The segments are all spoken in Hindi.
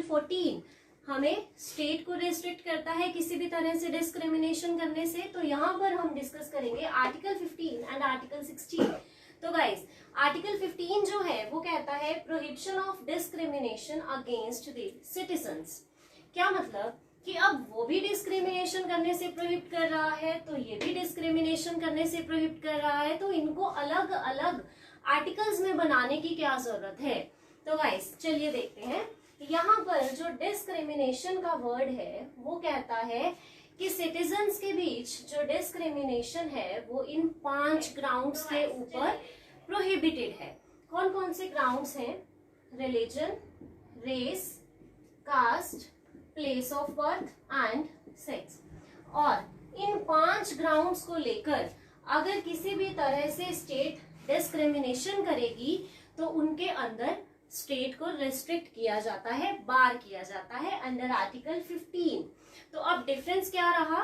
14 हमें स्टेट को रेस्ट्रिक्ट करता है किसी भी तरह से डिस्क्रिमिनेशन करने से, तो यहाँ पर हम डिस्कस करेंगे आर्टिकल 15 एंड आर्टिकल 16। तो गाइस आर्टिकल 15 जो है वो कहता है prohibition of discrimination against the citizens. क्या मतलब कि अब वो भी डिस्क्रिमिनेशन करने से प्रोहिबिट कर रहा है, तो ये भी डिस्क्रिमिनेशन करने से प्रोहिबिट कर रहा है, तो इनको अलग अलग आर्टिकल्स में बनाने की क्या जरूरत है। तो गाइस चलिए देखते हैं। यहाँ पर जो डिस्क्रिमिनेशन का वर्ड है वो कहता है कि सिटीजन्स के बीच जो डिस्क्रिमिनेशन है वो इन 5 ग्राउंड्स के ऊपर प्रोहिबिटेड है। कौन कौन से ग्राउंड्स हैं? Religion, race, caste, place of birth and sex. और इन 5 ग्राउंड्स को लेकर अगर किसी भी तरह से स्टेट डिस्क्रिमिनेशन करेगी तो उनके अंदर स्टेट को रेस्ट्रिक्ट किया जाता है, बार किया जाता है अंडर आर्टिकल 15। तो अब डिफरेंस क्या रहा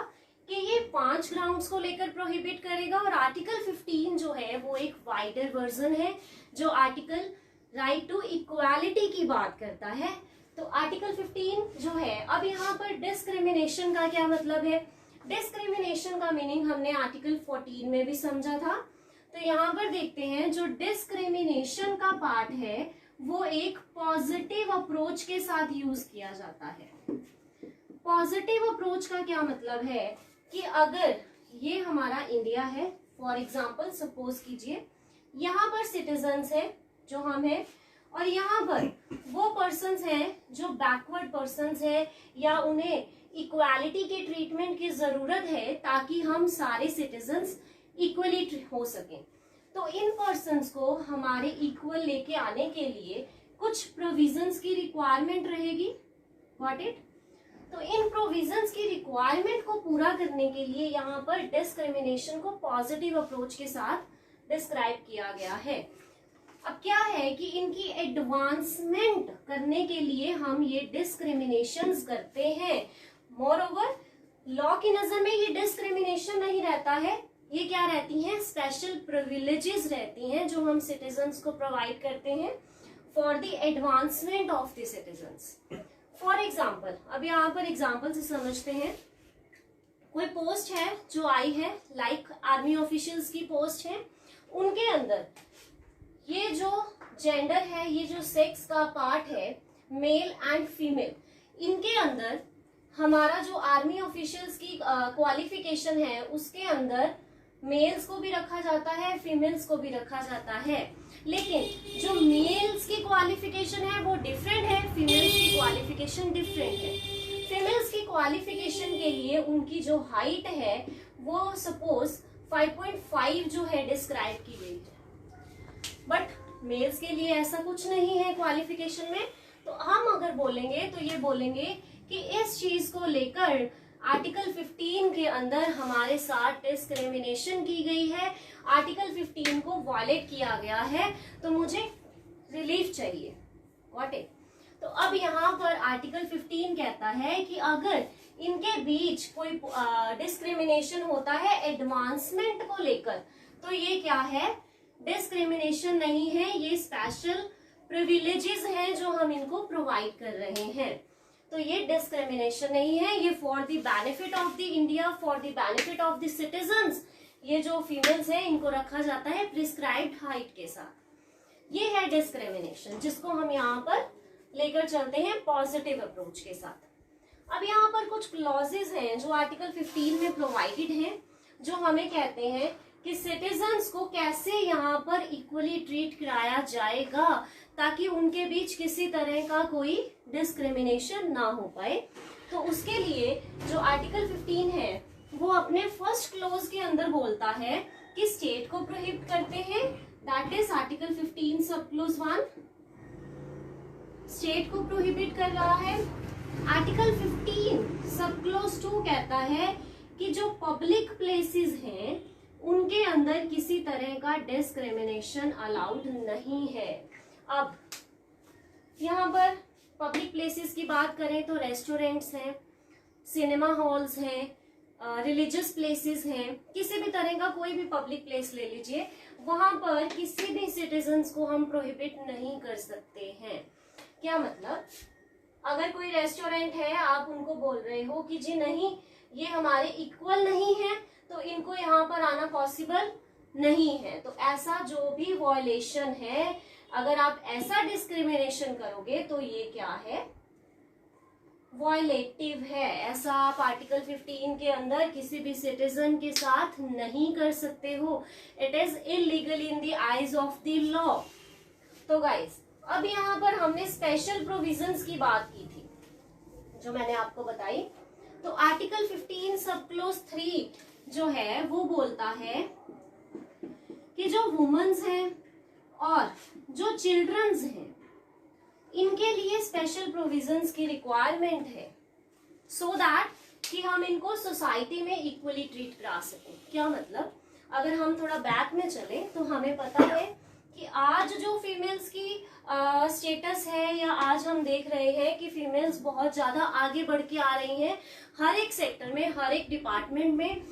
कि ये 5 ग्राउंड्स को लेकर प्रोहिबिट करेगा और आर्टिकल 15 जो है वो एक वाइडर वर्जन है जो आर्टिकल राइट टू इक्वालिटी की बात करता है। तो आर्टिकल 15 जो है, अब यहाँ पर डिस्क्रिमिनेशन का क्या मतलब है? डिस्क्रिमिनेशन का मीनिंग हमने आर्टिकल 14 में भी समझा था। तो यहाँ पर देखते हैं जो डिस्क्रिमिनेशन का पार्ट है वो एक पॉजिटिव अप्रोच के साथ यूज किया जाता है। पॉजिटिव अप्रोच का क्या मतलब है कि अगर ये हमारा इंडिया है, फॉर एग्जांपल सपोज कीजिए यहाँ पर सिटीजन्स है जो हम हैं, और यहाँ पर वो पर्सन्स हैं जो बैकवर्ड पर्सन्स है या उन्हें इक्वालिटी के ट्रीटमेंट की जरूरत है ताकि हम सारे सिटीजन्स इक्वली हो सकें। तो इन पर्सन्स को हमारे इक्वल लेके आने के लिए कुछ प्रोविजंस की रिक्वायरमेंट रहेगी। Got it? तो इन प्रोविजंस की रिक्वायरमेंट को पूरा करने के लिए यहाँ पर डिस्क्रिमिनेशन को पॉजिटिव अप्रोच के साथ डिस्क्राइब किया गया है। अब क्या है कि इनकी एडवांसमेंट करने के लिए हम ये डिस्क्रिमिनेशंस करते हैं। मोरओवर लॉ की नजर में ये डिस्क्रिमिनेशन नहीं रहता है, ये क्या रहती हैं? स्पेशल प्रिविलेजेस रहती हैं जो हम सिटीजन्स को प्रोवाइड करते हैं for the advancement of the citizens. For example, अब यहाँ पर एग्जाम्पल से समझते हैं। कोई पोस्ट है जो आई है, लाइक आर्मी ऑफिशियल्स की पोस्ट है, उनके अंदर ये जो जेंडर है, ये जो सेक्स का पार्ट है, मेल एंड फीमेल, इनके अंदर हमारा जो आर्मी ऑफिशियल्स की क्वालिफिकेशन है उसके अंदर मेल्स को भी रखा जाता है, फीमेल्स को भी रखा जाता है। लेकिन जो मेल्स की क्वालिफिकेशन है वो डिफरेंट है, फीमेल्स की क्वालिफिकेशन डिफरेंट है। फीमेल्स की क्वालिफिकेशन के लिए उनकी जो हाइट है वो सपोज 5.5 जो है डिस्क्राइब की गई है, बट मेल्स के लिए ऐसा कुछ नहीं है क्वालिफिकेशन में। तो हम अगर बोलेंगे तो ये बोलेंगे कि इस चीज को लेकर आर्टिकल 15 के अंदर हमारे साथ डिस्क्रिमिनेशन की गई है, आर्टिकल 15 को वायलेट किया गया है, तो मुझे रिलीफ चाहिए। Got it? तो अब यहाँ पर आर्टिकल 15 कहता है कि अगर इनके बीच कोई डिस्क्रिमिनेशन होता है एडवांसमेंट को लेकर, तो ये क्या है? डिस्क्रिमिनेशन नहीं है, ये स्पेशल प्रिविलेजेस हैं जो हम इनको प्रोवाइड कर रहे हैं। तो ये डिस्क्रिमिनेशन नहीं है, ये for the benefit of the India, for the benefit of the citizens. ये जो फीमेल्स हैं इनको रखा जाता है प्रिस्क्राइब्ड हाइट के साथ। ये है डिस्क्रिमिनेशन जिसको हम यहाँ पर लेकर चलते हैं पॉजिटिव अप्रोच के साथ। अब यहाँ पर कुछ क्लॉजेज हैं जो आर्टिकल 15 में प्रोवाइडेड हैं, जो हमें कहते हैं कि सिटीजन्स को कैसे यहाँ पर इक्वली ट्रीट कराया जाएगा ताकि उनके बीच किसी तरह का कोई डिस्क्रिमिनेशन ना हो पाए। तो उसके लिए जो आर्टिकल 15 है वो अपने फर्स्ट क्लोज के अंदर बोलता है कि स्टेट को प्रोहिबिट करते हैं, दैट इज आर्टिकल 15 सब क्लोज 1 स्टेट को प्रोहिबिट कर रहा है। आर्टिकल 15 सब क्लोज 2 कहता है कि जो पब्लिक प्लेसेस हैं उनके अंदर किसी तरह का डिस्क्रिमिनेशन अलाउड नहीं है। अब यहाँ पर पब्लिक प्लेसेस की बात करें तो रेस्टोरेंट्स हैं, सिनेमा हॉल्स हैं, रिलीजियस प्लेसेस हैं, किसी भी तरह का कोई भी पब्लिक प्लेस ले लीजिए, वहां पर किसी भी सिटीजन्स को हम प्रोहिबिट नहीं कर सकते हैं। क्या मतलब? अगर कोई रेस्टोरेंट है, आप उनको बोल रहे हो कि जी नहीं, ये हमारे इक्वल नहीं है, तो इनको यहाँ पर आना पॉसिबल नहीं है। तो ऐसा जो भी वॉयलेशन है, अगर आप ऐसा डिस्क्रिमिनेशन करोगे तो ये क्या है, वॉयलेटिव है। ऐसा आप आर्टिकल 15 के अंदर किसी भी सिटीजन के साथ नहीं कर सकते हो। It is illegal in the eyes of the law. तो गाइस, अब यहाँ पर हमने स्पेशल प्रोविजंस की बात की थी जो मैंने आपको बताई। तो आर्टिकल 15 सब क्लोज 3 जो है वो बोलता है कि जो वुमेन्स हैं और जो चिल्ड्रंस हैं, इनके लिए स्पेशल प्रोविजंस की रिक्वायरमेंट है, सो दैट कि हम इनको सोसाइटी में इक्वली ट्रीट करा सकें। क्या मतलब, अगर हम थोड़ा बैक में चले तो हमें पता है कि आज जो फीमेल्स की स्टेटस है, या आज हम देख रहे हैं कि फीमेल्स बहुत ज्यादा आगे बढ़ के आ रही हैं हर एक सेक्टर में, हर एक डिपार्टमेंट में।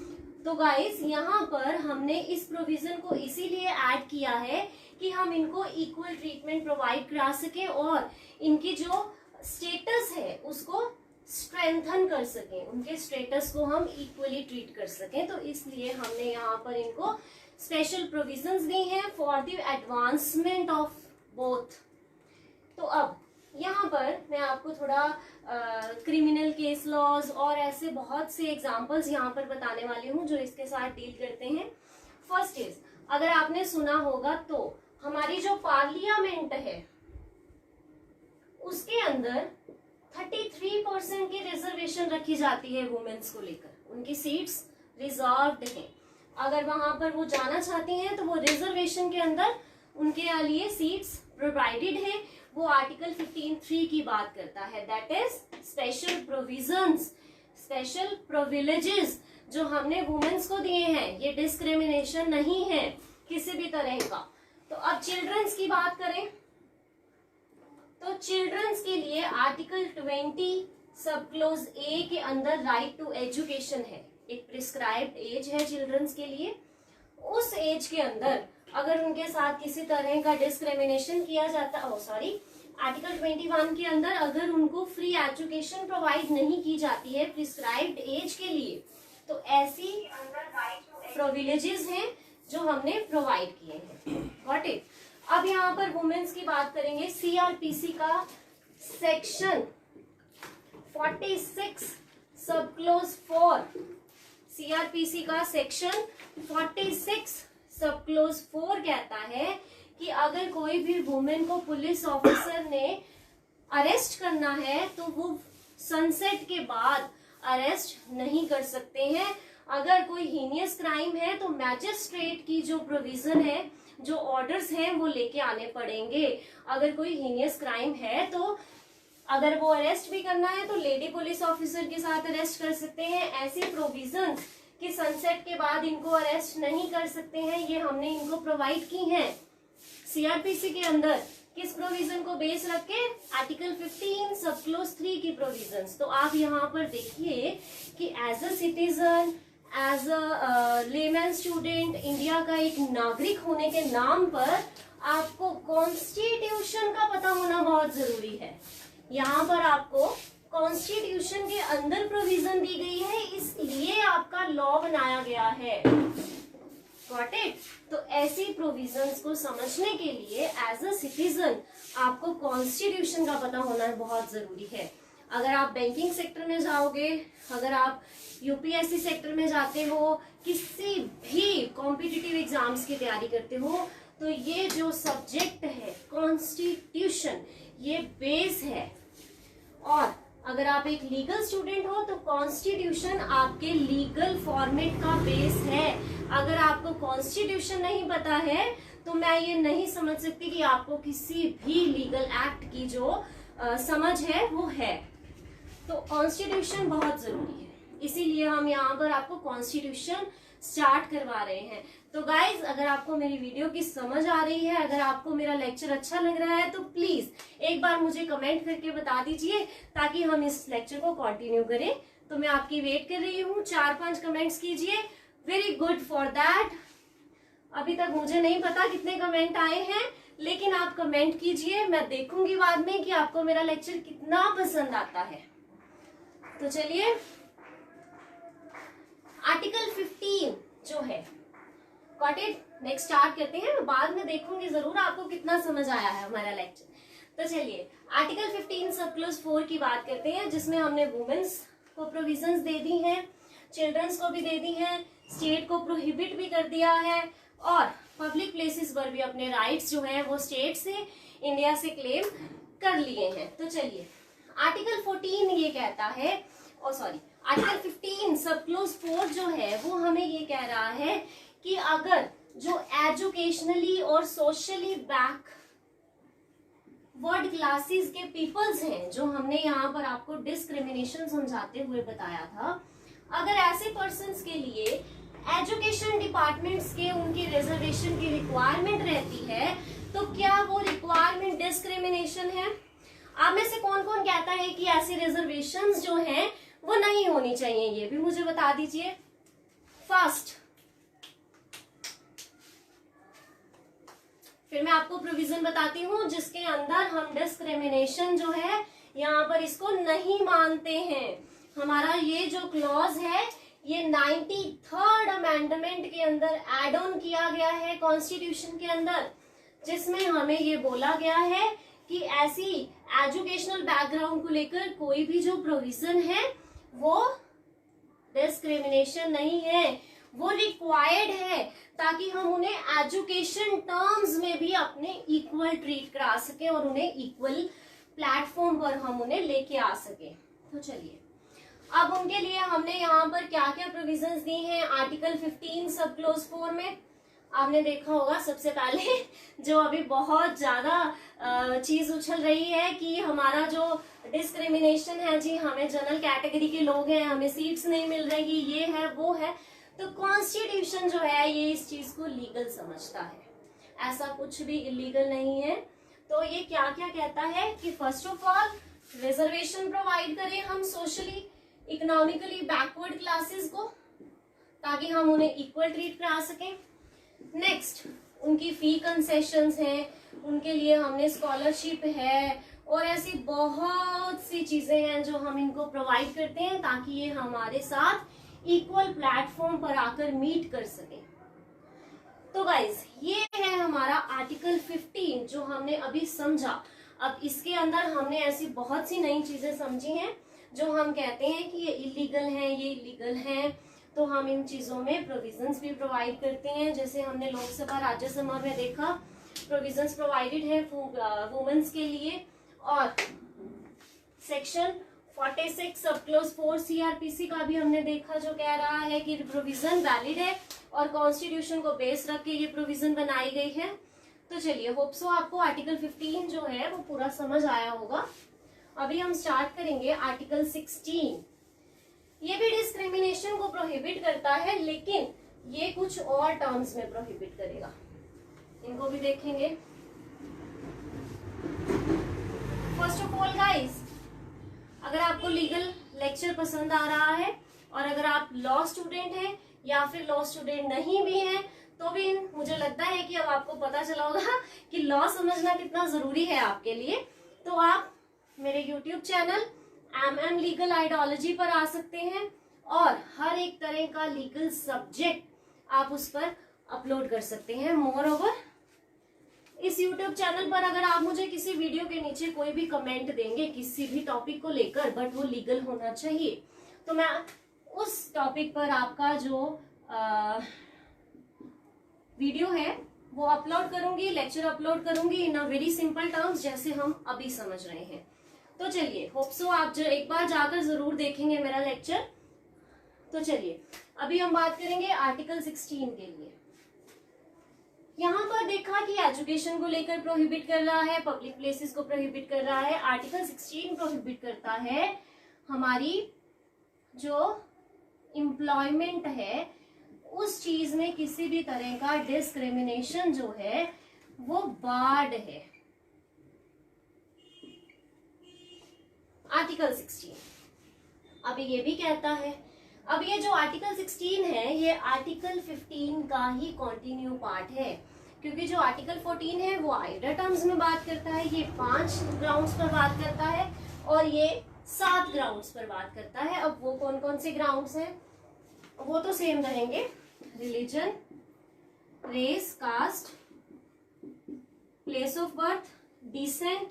तो गाइस, यहाँ पर हमने इस प्रोविजन को इसीलिए ऐड किया है कि हम इनको इक्वल ट्रीटमेंट प्रोवाइड करा सके और इनकी जो स्टेटस है उसको स्ट्रेंथन कर सकें, उनके स्टेटस को हम इक्वली ट्रीट कर सकें। तो इसलिए हमने यहाँ पर इनको स्पेशल प्रोविजंस दी हैं for the advancement of both. तो अब यहाँ पर मैं आपको थोड़ा क्रिमिनल केस लॉज और ऐसे बहुत से एग्जांपल्स यहाँ पर बताने वाली हूँ जो इसके साथ डील करते हैं। फर्स्ट इज, अगर आपने सुना होगा तो हमारी जो पार्लियामेंट है उसके अंदर 33% की रिजर्वेशन रखी जाती है वुमेन्स को लेकर, उनकी सीट्स रिजर्व्ड हैं। अगर वहां पर वो जाना चाहती हैं तो वो रिजर्वेशन के अंदर उनके लिए सीट्स प्रोवाइडेड है। वो आर्टिकल 15(3) की बात करता है, that is special provisions, special privileges जो हमने वुमेन्स को दिए हैं। ये डिस्क्रिमिनेशन नहीं है किसी भी तरह का। तो अब चिल्ड्रंस की बात करें तो चिल्ड्रंस के लिए आर्टिकल 20 सब क्लोज ए के अंदर राइट टू एजुकेशन है। एक प्रिस्क्राइब्ड एज है चिल्ड्रंस के लिए। उस एज के अंदर अगर उनके साथ किसी तरह का डिस्क्रिमिनेशन किया जाता, आर्टिकल 21 के अंदर अगर उनको फ्री एजुकेशन प्रोवाइड नहीं की जाती है प्रिस्क्राइब्ड एज के लिए, तो ऐसी प्रिविलेजेस हैं जो हमने प्रोवाइड किए हैं। Got it. अब यहाँ पर वुमेन्स की बात करेंगे। सीआरपीसी का सेक्शन 46 सब क्लोज 4, सीआरपीसी का सेक्शन 46 सब क्लोज 4 कहता है कि अगर कोई भी वुमेन को पुलिस ऑफिसर ने अरेस्ट करना है तो वो सनसेट के बाद अरेस्ट नहीं कर सकते हैं। अगर कोई हीनियस क्राइम है तो मैजिस्ट्रेट की जो प्रोविजन है, जो ऑर्डर्स हैं, वो लेके आने पड़ेंगे। अगर कोई हीनियस क्राइम है तो अगर वो अरेस्ट भी करना है तो लेडी पुलिस ऑफिसर के साथ अरेस्ट कर सकते हैं। ऐसी प्रोविजन कि सनसेट के बाद इनको अरेस्ट नहीं कर सकते हैं, ये हमने इनको प्रोवाइड की हैं सीआरपीसी के अंदर। किस प्रोविजन को बेस रख के? आर्टिकल 15 सब क्लोज 3 की प्रोविजंस। तो आप यहाँ पर देखिए कि as a citizen, as a layman student, India का एक नागरिक होने के नाम पर आपको कॉन्स्टिट्यूशन का पता होना बहुत जरूरी है। यहाँ पर आपको कॉन्स्टिट्यूशन के अंदर प्रोविजन दी गई है, इसलिए आपका लॉ बनाया गया है। Got it. तो ऐसी प्रोविजंस को समझने के लिए एज अ सिटीजन आपको कॉन्स्टिट्यूशन का पता होना बहुत जरूरी है। अगर आप बैंकिंग सेक्टर में जाओगे, अगर आप यूपीएससी सेक्टर में जाते हो, किसी भी कॉम्पिटिटिव एग्जाम्स की तैयारी करते हो, तो ये जो सब्जेक्ट है कॉन्स्टिट्यूशन, ये बेस है। और अगर आप एक लीगल स्टूडेंट हो तो कॉन्स्टिट्यूशन आपके लीगल फॉर्मेट का बेस है। अगर आपको कॉन्स्टिट्यूशन नहीं पता है तो मैं ये नहीं समझ सकती कि आपको किसी भी लीगल एक्ट की जो समझ है वो है। तो कॉन्स्टिट्यूशन बहुत जरूरी है, इसीलिए हम यहाँ पर आपको कॉन्स्टिट्यूशन स्टार्ट करवा रहे हैं। तो गाइज, अगर आपको मेरी वीडियो की समझ आ रही है, अगर आपको मेरा लेक्चर अच्छा लग रहा है, तो प्लीज एक बार मुझे कमेंट करके बता दीजिए ताकि हम इस लेक्चर को कंटिन्यू करें। तो मैं आपकी वेट कर रही हूँ, 4-5 कमेंट्स कीजिए। Very good for that. अभी तक मुझे नहीं पता कितने कमेंट आए हैं, लेकिन आप कमेंट कीजिए, मैं देखूंगी बाद में कि आपको मेरा लेक्चर कितना पसंद आता है। तो चलिए आर्टिकल 15 जो है गॉट इट, नेक्स्ट स्टार्ट करते हैं। मैं बाद में देखूंगी जरूर आपको कितना समझ आया है हमारा लेक्चर। तो चलिए आर्टिकल 15 सब क्लोज 4 की बात करते हैं, जिसमें हमने वुमेन्स को प्रोविजंस दे दी हैं, चिल्ड्रंस को भी दे दी हैं, स्टेट को प्रोहिबिट भी कर दिया है और पब्लिक प्लेसेस पर भी अपने राइट्स जो है वो स्टेट से, इंडिया से क्लेम कर लिए हैं। तो चलिए आर्टिकल 14 ये कहता है, आर्टिकल 15 सब क्लोज 4 जो है वो हमें ये कह रहा है कि अगर जो एजुकेशनली और सोशली बैकवर्ड क्लासेस के पीपल्स हैं, जो हमने यहाँ पर आपको डिस्क्रिमिनेशन समझाते हुए बताया था, अगर ऐसे पर्सन्स के लिए एजुकेशन डिपार्टमेंट्स के उनकी रिजर्वेशन की रिक्वायरमेंट रहती है, तो क्या वो रिक्वायरमेंट डिस्क्रिमिनेशन है? आप में से कौन कौन कहता है कि ऐसी रिजर्वेशंस जो हैं वो नहीं होनी चाहिए? ये भी मुझे बता दीजिए। फर्स्ट, फिर मैं आपको प्रोविजन बताती हूँ जिसके अंदर हम डिस्क्रिमिनेशन जो है यहाँ पर इसको नहीं मानते हैं। हमारा ये जो क्लॉज है ये 93rd अमेंडमेंट के अंदर एड ऑन किया गया है कॉन्स्टिट्यूशन के अंदर, जिसमें हमें ये बोला गया है कि ऐसी एजुकेशनल बैकग्राउंड को लेकर कोई भी जो प्रोविजन है वो डिस्क्रिमिनेशन नहीं है, वो रिक्वायर्ड है ताकि हम उन्हें एजुकेशन टर्म्स में भी अपने इक्वल ट्रीट करा सके और उन्हें इक्वल प्लेटफॉर्म पर हम उन्हें लेके आ सके। तो चलिए अब उनके लिए हमने यहाँ पर क्या क्या प्रोविजंस दी हैं आर्टिकल 15 सब क्लोज 4 में। आपने देखा होगा सबसे पहले जो अभी बहुत ज्यादा चीज उछल रही है कि हमारा जो डिस्क्रिमिनेशन है जी, हमें जनरल कैटेगरी के लोग हैं, हमें सीट्स नहीं मिल रही, ये है वो है। तो कॉन्स्टिट्यूशन जो है ये इस चीज को लीगल समझता है, ऐसा कुछ भी इलीगल नहीं है। तो ये क्या क्या कहता है कि first of all reservation provide करें हम सोशली इकोनॉमिकली बैकवर्ड क्लासेस को, ताकि हम उन्हें इक्वल ट्रीट करा सकें। नेक्स्ट, उनकी फी कंसेशंस हैं, उनके लिए हमने स्कॉलरशिप है और ऐसी बहुत सी चीजें हैं जो हम इनको प्रोवाइड करते हैं ताकि ये हमारे साथ इक्वल प्लेटफॉर्म पर आकर मीट कर सके। तो गाइज ये है हमारा आर्टिकल 15 जो हमने अभी समझा। अब इसके अंदर हमने ऐसी बहुत सी नई चीजें समझी हैं जो हम कहते हैं कि ये इलीगल हैं, ये इलीगल हैं, तो हम इन चीजों में प्रोविजंस भी प्रोवाइड करते हैं। जैसे हमने लोकसभा राज्यसभा में देखा प्रोविजंस प्रोवाइडेड है वुमेन्स के लिए, और सेक्शन 46 सब क्लोज 4 सीआरपीसी का भी हमने देखा जो कह रहा है कि प्रोविजन वैलिड है और कॉन्स्टिट्यूशन को बेस रख के ये प्रोविजन बनाई गई है। तो चलिए होप सो आपको आर्टिकल 15 जो है वो पूरा समझ आया होगा। अभी हम स्टार्ट करेंगे आर्टिकल 16। ये भी डिस्क्रिमिनेशन को प्रोहिबिट करता है, लेकिन ये कुछ और टर्म्स में प्रोहिबिट करेगा, इनको भी देखेंगे। फर्स्ट ऑफ ऑल गाइस, अगर आपको लीगल लेक्चर पसंद आ रहा है और अगर आप लॉ स्टूडेंट हैं या फिर लॉ स्टूडेंट नहीं भी हैं, तो भी मुझे लगता है कि अब आपको पता चला होगा कि लॉ समझना कितना जरूरी है आपके लिए। तो आप मेरे YouTube channel MM legal ideology पर आ सकते हैं और हर एक तरह का लीगल सब्जेक्ट आप उस पर अपलोड कर सकते हैं। मोर ओवर इस YouTube चैनल पर अगर आप मुझे किसी वीडियो के नीचे कोई भी कमेंट देंगे किसी भी टॉपिक को लेकर, बट वो लीगल होना चाहिए, तो मैं उस टॉपिक पर आपका जो वीडियो है वो अपलोड करूंगी, लेक्चर अपलोड करूंगी इन अ वेरी सिंपल टर्म्स जैसे हम अभी समझ रहे हैं। तो चलिए होप सो आप जो एक बार जाकर जरूर देखेंगे मेरा लेक्चर। तो चलिए अभी हम बात करेंगे आर्टिकल 16 के लिए। यहाँ पर देखा कि एजुकेशन को लेकर प्रोहिबिट कर रहा है, पब्लिक प्लेसेस को प्रोहिबिट कर रहा है। आर्टिकल 16 प्रोहिबिट करता है हमारी जो एम्प्लॉयमेंट है उस चीज में किसी भी तरह का डिस्क्रिमिनेशन जो है वो बार्ड है। आर्टिकल 16 अभी ये भी कहता है, अब ये जो आर्टिकल 16 है ये आर्टिकल 15 का ही कंटिन्यू पार्ट है। क्योंकि जो आर्टिकल 14 है वो आइडर टर्म्स में बात करता है, ये 5 ग्राउंड्स पर बात करता है और ये 7 ग्राउंड्स पर बात करता है। अब वो कौन कौन से ग्राउंड्स हैं, वो तो सेम रहेंगे, religion, race, caste, place of birth, descent,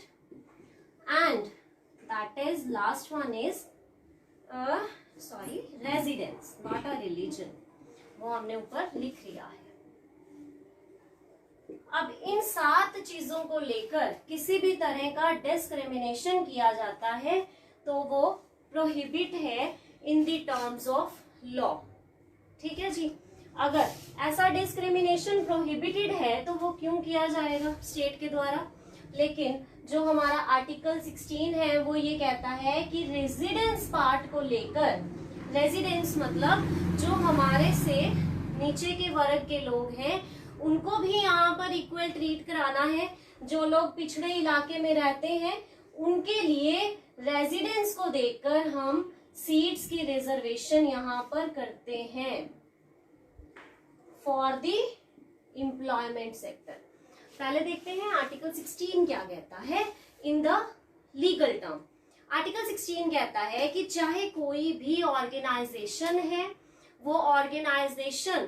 and that is last one is residence, not a religion, वो हमने ऊपर लिख लिया है। अब इन 7 चीजों को लेकर किसी भी तरह का डिस्क्रिमिनेशन किया जाता है तो वो प्रोहिबिट है in the terms of law. ठीक है जी, अगर ऐसा डिस्क्रिमिनेशन प्रोहिबिटेड है तो वो क्यों किया जाएगा स्टेट के द्वारा। लेकिन जो हमारा आर्टिकल 16 है वो ये कहता है कि रेजिडेंस पार्ट को लेकर, रेजिडेंस मतलब जो हमारे से नीचे के वर्ग के लोग हैं उनको भी यहाँ पर इक्वल ट्रीट कराना है। जो लोग पिछड़े इलाके में रहते हैं उनके लिए रेजिडेंस को देखकर हम सीट्स की रिजर्वेशन यहाँ पर करते हैं फॉर द एम्प्लॉयमेंट सेक्टर। पहले देखते हैं आर्टिकल 16 क्या कहता है in the legal term. Article 16 कहता है कि चाहे कोई भी ऑर्गेनाइजेशन है, वो ऑर्गेनाइजेशन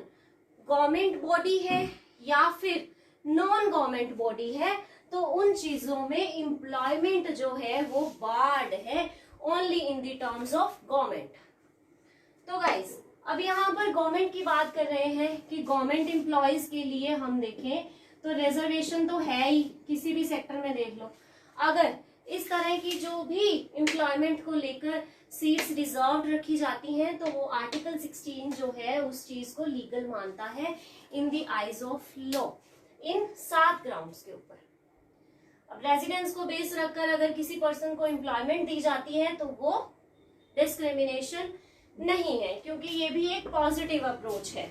गवर्नमेंट बॉडी है या फिर नॉन गवर्नमेंट बॉडी है, तो उन चीजों में एम्प्लॉयमेंट जो है वो बार्ड है only in the terms of government. तो गाइस अब यहाँ पर गवर्नमेंट की बात कर रहे हैं कि गवर्नमेंट एम्प्लॉयज के लिए हम देखें तो रिजर्वेशन तो है ही, किसी भी सेक्टर में देख लो। अगर इस तरह की जो भी एम्प्लॉयमेंट को लेकर सीट्स रिजर्व रखी जाती हैं तो वो आर्टिकल 16 जो है उस चीज को लीगल मानता है in the eyes of law, in 7 grounds के ऊपर। अब रेजिडेंस को बेस रखकर अगर किसी पर्सन को एम्प्लॉयमेंट दी जाती है तो वो डिस्क्रिमिनेशन नहीं है, क्योंकि ये भी एक पॉजिटिव अप्रोच है।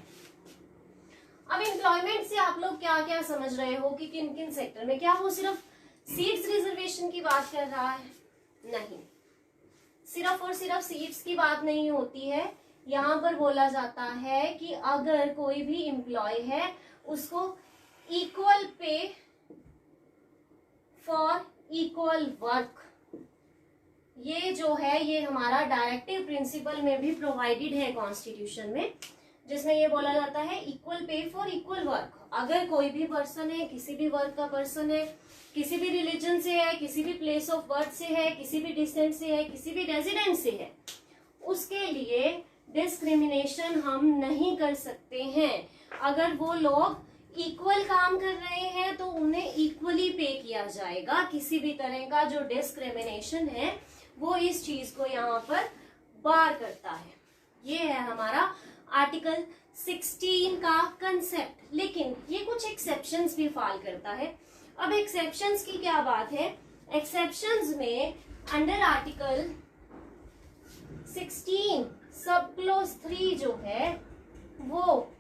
अब एम्प्लॉयमेंट से आप लोग क्या क्या समझ रहे हो कि किन किन सेक्टर में, क्या वो सिर्फ सीट्स रिजर्वेशन की बात कर रहा है? नहीं, सिर्फ और सिर्फ सीट्स की बात नहीं होती है। यहाँ पर बोला जाता है कि अगर कोई भी एम्प्लॉय है उसको equal pay for equal work, ये जो है ये हमारा डायरेक्टिव प्रिंसिपल में भी प्रोवाइडेड है कॉन्स्टिट्यूशन में, जिसमें ये बोला जाता है equal pay for equal work. अगर कोई भी पर्सन है, किसी भी वर्ग का पर्सन है, किसी भी रिलीजन से है, किसी भी प्लेस ऑफ बर्थ से है, किसी भी डिसेंट से है, किसी भी रेजिडेंट से है, उसके लिए डिस्क्रिमिनेशन हम नहीं कर सकते हैं। अगर वो लोग इक्वल काम कर रहे हैं तो उन्हें इक्वली पे किया जाएगा। किसी भी तरह का जो डिस्क्रिमिनेशन है वो इस चीज को यहाँ पर बार करता है। ये है हमारा आर्टिकल 16 का कंसेप्ट। लेकिन ये कुछ एक्सेप्शंस भी फॉल करता है। अब एक्सेप्शंस की क्या बात है? एक्सेप्शंस में अंडर आर्टिकल 16 सब क्लोज 3 जो है वो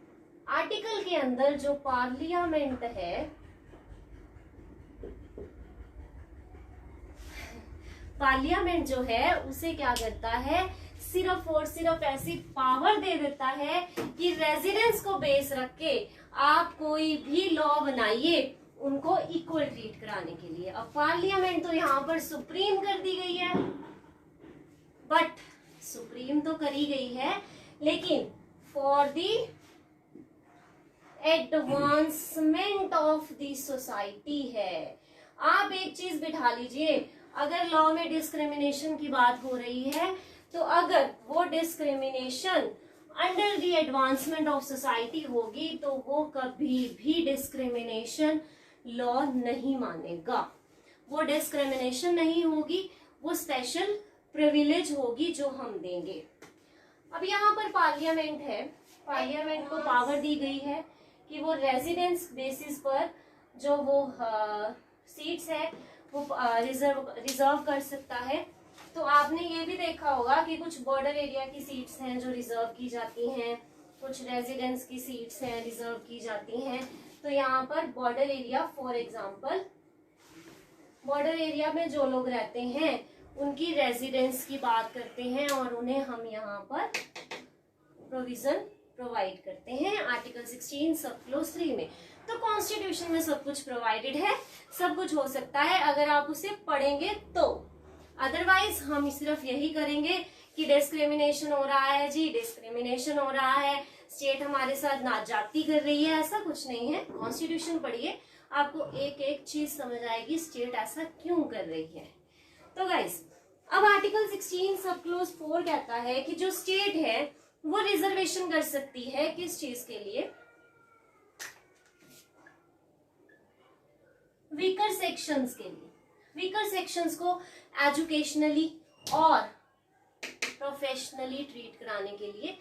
आर्टिकल के अंदर जो पार्लियामेंट है, पार्लियामेंट जो है उसे क्या करता है, सिर्फ और सिर्फ ऐसी पावर दे देता है कि रेजिडेंस को बेस रख के आप कोई भी लॉ बनाइए उनको इक्वल ट्रीट कराने के लिए। अब पार्लियामेंट तो यहाँ पर सुप्रीम कर दी गई है, बट सुप्रीम तो करी गई है लेकिन for the advancement of the society है। आप एक चीज बिठा लीजिए, अगर लॉ में डिस्क्रिमिनेशन की बात हो रही है तो अगर वो discrimination under the advancement of society होगी तो वो कभी भी डिस्क्रिमिनेशन लॉ नहीं मानेगा। वो डिस्क्रिमिनेशन नहीं होगी, वो स्पेशल प्रिविलेज होगी जो हम देंगे। अब यहाँ पर पार्लियामेंट है, पार्लियामेंट को पावर दी गई है कि वो रेजिडेंस बेसिस पर जो वो सीट्स है वो रिजर्व कर सकता है। तो आपने ये भी देखा होगा कि कुछ बॉर्डर एरिया की सीट्स हैं जो रिजर्व की जाती हैं, कुछ रेजिडेंस की सीट्स हैं रिजर्व की जाती हैं। तो यहाँ पर border area, for example border area में जो लोग रहते हैं उनकी रेजिडेंस की बात करते हैं और उन्हें हम यहाँ पर प्रोविजन प्रोवाइड करते हैं आर्टिकल 16 सब क्लोज 3 में। तो कॉन्स्टिट्यूशन में सब कुछ प्रोवाइडेड है, सब कुछ हो सकता है अगर आप उसे पढ़ेंगे तो। अदरवाइज हम सिर्फ यही करेंगे कि डिस्क्रिमिनेशन हो रहा है जी, डिस्क्रिमिनेशन हो रहा है, स्टेट हमारे साथ नाजाती कर रही है, ऐसा कुछ नहीं है। कॉन्स्टिट्यूशन पढ़िए, आपको एक एक चीज समझ आएगी स्टेट ऐसा क्यों कर रही है। तो गाइस अब आर्टिकल 16 सब क्लोज 4 कहता है कि जो स्टेट है वो रिजर्वेशन कर सकती है किस चीज के लिए, वीकर सेक्शंस के लिए। वीकर सेक्शंस को एजुकेशनली और प्रोफेशनली ट्रीट कराने के लिए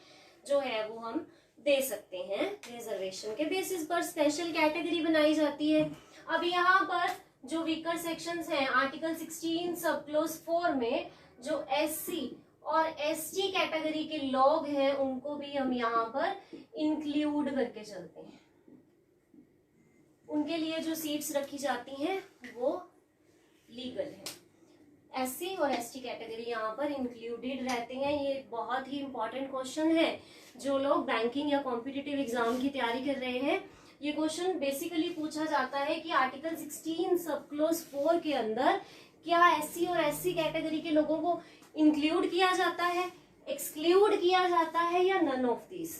जो है वो हम दे सकते हैं। रिजर्वेशन के बेसिस पर स्पेशल कैटेगरी बनाई जाती है। अब यहाँ पर जो वीकर सेक्शंस हैं आर्टिकल 16 सब क्लोज 4 में जो एससी और एसटी कैटेगरी के लोग हैं उनको भी हम यहाँ पर इंक्लूड करके चलते हैं। उनके लिए जो सीट्स रखी जाती हैं वो लीगल है। एससी और एसटी कैटेगरी यहाँ पर इंक्लूडेड रहते हैं। ये बहुत ही इंपॉर्टेंट क्वेश्चन है। जो लोग बैंकिंग या कॉम्पिटिटिव एग्जाम की तैयारी कर रहे हैं, ये क्वेश्चन बेसिकली पूछा जाता है कि आर्टिकल 16 सब क्लोज 4 के अंदर क्या एससी और एससी कैटेगरी के लोगों को इंक्लूड किया जाता है, एक्सक्लूड किया जाता है, या नन ऑफ दिस।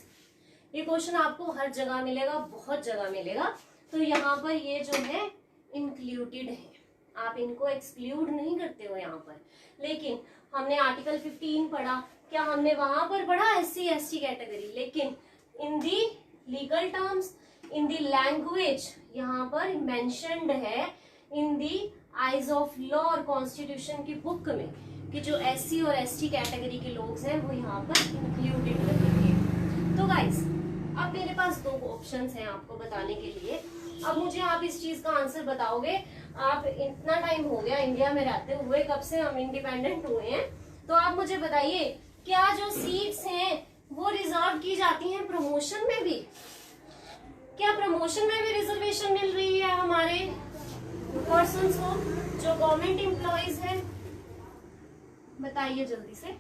ये क्वेश्चन आपको हर जगह मिलेगा, बहुत जगह मिलेगा। तो यहाँ पर ये जो है इंक्लूडेड है, आप इनको एक्सक्लूड नहीं करते हो यहाँ पर। लेकिन हमने आर्टिकल 15 पढ़ा, क्या हमने वहां पर पढ़ा एससी एसटी कैटेगरी, लेकिन in the legal terms, in the language यहाँ पर मेंशन्ड है in the eyes of law और कॉन्स्टिट्यूशन की बुक में कि जो एससी और एसटी कैटेगरी के लोग हैं वो यहाँ पर इंक्लूडेड रहेंगे। तो गाइस अब मेरे पास दो ऑप्शंस हैं आपको बताने के लिए। अब मुझे आप इस चीज का आंसर बताओगे। आप इतना टाइम हो गया इंडिया में रहते हुए, कब से हम इंडिपेंडेंट हुए हैं, तो आप मुझे बताइए क्या जो सीट्स हैं वो रिजर्व की जाती हैं प्रमोशन में भी? क्या प्रमोशन में भी रिजर्वेशन मिल रही है हमारे पर्सन्स को जो गवर्नमेंट एम्प्लॉइज है? बताइए जल्दी से।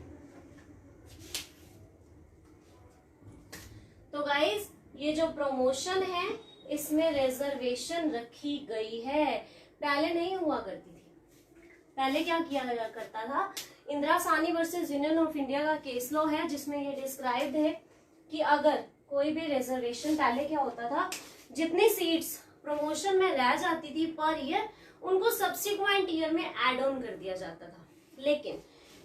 तो गाइज ये जो प्रमोशन है इसमें रिजर्वेशन रखी गई है, पहले नहीं हुआ करती थी। पहले क्या किया करता था, Indira Sahni versus union of India का केस लॉ है जिसमें ये डिस्क्राइब्ड है कि अगर कोई भी रिजर्वेशन, पहले क्या होता था, जितनी सीट्स प्रमोशन में रह जाती थी पर ईयर, उनको सब्सिक्वेंट ईयर में एड ऑन कर दिया जाता था। लेकिन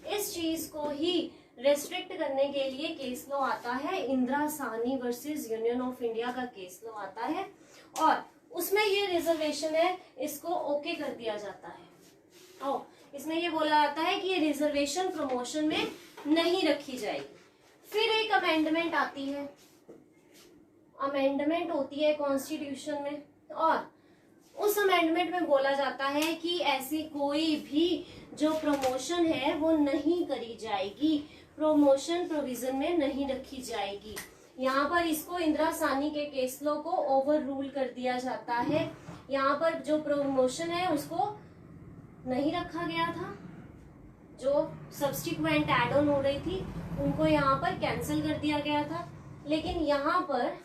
इस चीज को ही रेस्ट्रिक्ट करने के लिए केस लॉ आता है, Indira Sahni versus union of India का केस लॉ आता है, और उसमें ये रिजर्वेशन है इसको ओके कर दिया जाता है। और इसमें ये बोला जाता है कि ये रिजर्वेशन प्रमोशन में नहीं रखी जाएगी। फिर एक अमेंडमेंट आती है, अमेंडमेंट होती है कॉन्स्टिट्यूशन में, और उस अमेंडमेंट में बोला जाता है कि ऐसी कोई भी जो प्रमोशन है वो नहीं करी जाएगी, प्रमोशन प्रोविजन में नहीं रखी जाएगी। यहाँ पर इसको इंदिरा साहनी के केस लॉ को ओवर रूल कर दिया जाता है। यहाँ पर जो प्रमोशन है उसको नहीं रखा गया था, जो सब्स्टिक्वेंट एड ऑन हो रही थी उनको यहाँ पर कैंसिल कर दिया गया था। लेकिन यहाँ पर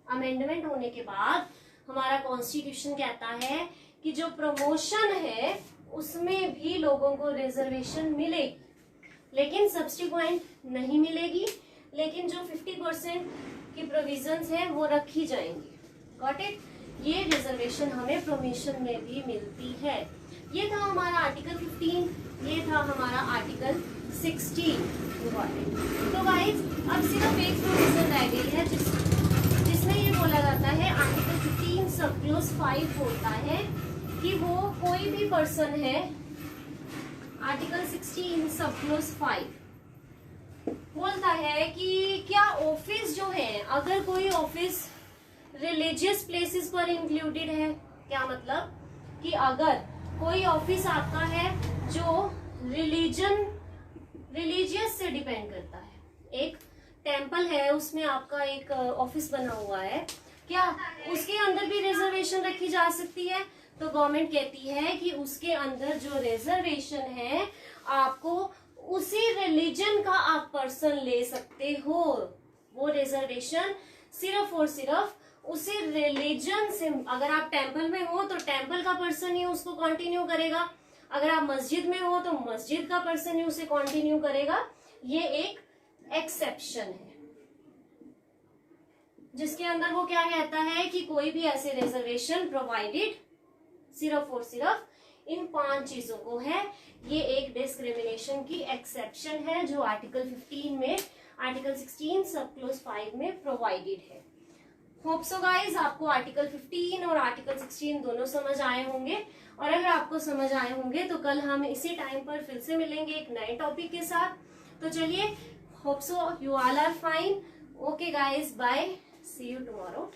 अमेंडमेंट होने के बाद हमारा कॉन्स्टिट्यूशन कहता है कि जो प्रमोशन है उसमें भी लोगों को रिजर्वेशन मिलेगी, लेकिन सब्स्टिक्वेंट नहीं मिलेगी, लेकिन जो 50% की प्रोविजंस है वो रखी जाएंगी। Got it? ये रिजर्वेशन हमें प्रमोशन में भी मिलती है। ये था हमारा आर्टिकल 15, ये था हमारा आर्टिकल 16। तो गाइस अब सिर्फ एक प्रोविजन रह गई है जिसमें ये बोला जाता है, आर्टिकल 15 सब क्लोज 5 होता है कि वो कोई भी पर्सन है, आर्टिकल 16 सब क्लोज 5 बोलता है कि क्या ऑफिस जो है, अगर कोई ऑफिस रिलीजियस प्लेसेस पर इंक्लूडेड है, क्या मतलब कि अगर कोई ऑफिस आपका है जो रिलीजियस से डिपेंड करता है, एक टेम्पल है उसमें आपका एक ऑफिस बना हुआ है, क्या उसके अंदर भी रिजर्वेशन रखी जा सकती है? तो गवर्नमेंट कहती है कि उसके अंदर जो रिजर्वेशन है आपको उसी रिलीजन का आप पर्सन ले सकते हो, वो रिजर्वेशन सिर्फ और सिर्फ उसी रिलीजन से, अगर आप टेंपल में हो तो टेंपल का पर्सन ही उसको कंटिन्यू करेगा, अगर आप मस्जिद में हो तो मस्जिद का पर्सन ही उसे कंटिन्यू करेगा। ये एक एक्सेप्शन है जिसके अंदर वो क्या कहता है कि कोई भी ऐसे रिजर्वेशन प्रोवाइडेड सिर्फ और सिर्फ इन 5 चीजों को है। ये एक डिस्क्रिमिनेशन की एक्सेप्शन है जो आर्टिकल 15 में, आर्टिकल 16 सब क्लोज 5 में प्रोवाइडेड है। होप सो गाइज आपको आर्टिकल 15 और आर्टिकल 16 दोनों समझ आए होंगे, और अगर आपको समझ आए होंगे तो कल हम इसी टाइम पर फिर से मिलेंगे एक नए टॉपिक के साथ। तो चलिए, hope so you all are fine. Okay guys, bye, see you tomorrow.